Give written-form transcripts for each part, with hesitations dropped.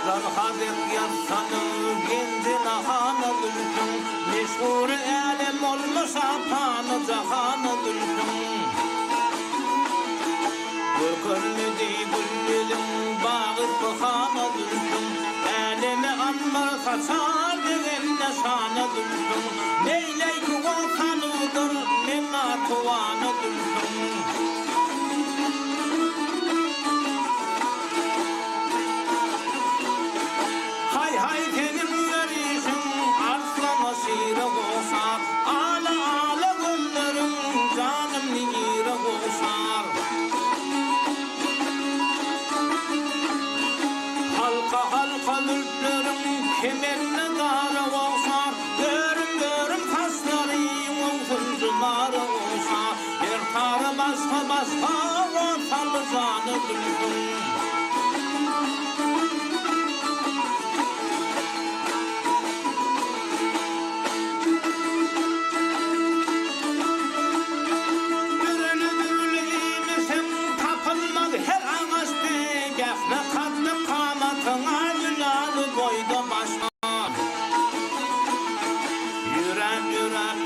Hadik yatsanın gendine hana gülsün Meşhur elem olmasa panı cahana gülsün Görkönlü dey güllülün bağıt bahana gülsün Elemi anlar kaçar degenne sana gülsün Neyley kuvan tanıdır mema tuvana gülsün Şira boşar, ala ala gönlerim canım nira boşar. Halka halka lüllerim kemerine dara boşar. Görüm görüm kaslarım olsun cumara boşar. Bir tarı başka başka ortalı canı gülsün.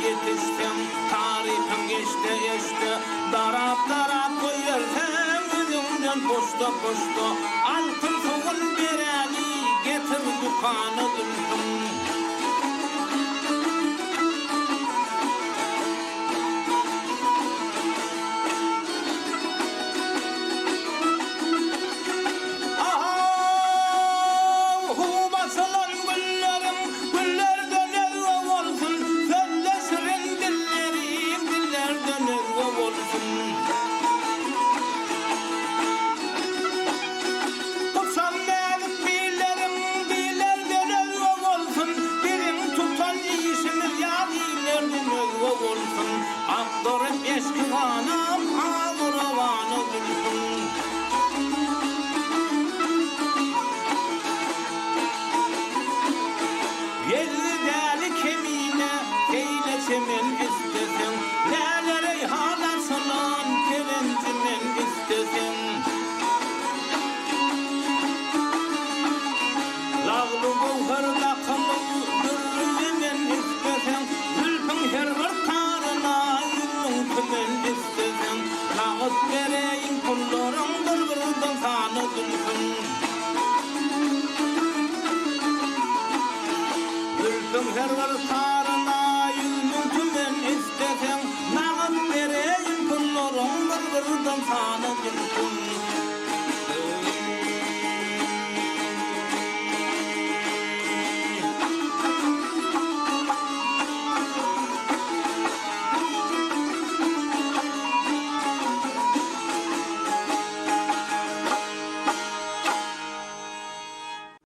Yetiştim, tarifim geçti Darap darap koyarken gözümden koştu Altın soğun bireni getir dükkanı dümdüm Akdorun eski hanım ağırvanı gülsün Yedi deli kemiğine eyleşimin istesin Lale reyhanasının pirincimin istesin Lağlı bulgar lakımın dürrümin istesin Zülfün hervır Kümün istedim Nağıt vereyim kullarım Gırgırdan sana gülsün Gülsün her var sarına Yüzün kümün istedim Nağıt vereyim kullarım Gırgırdan sana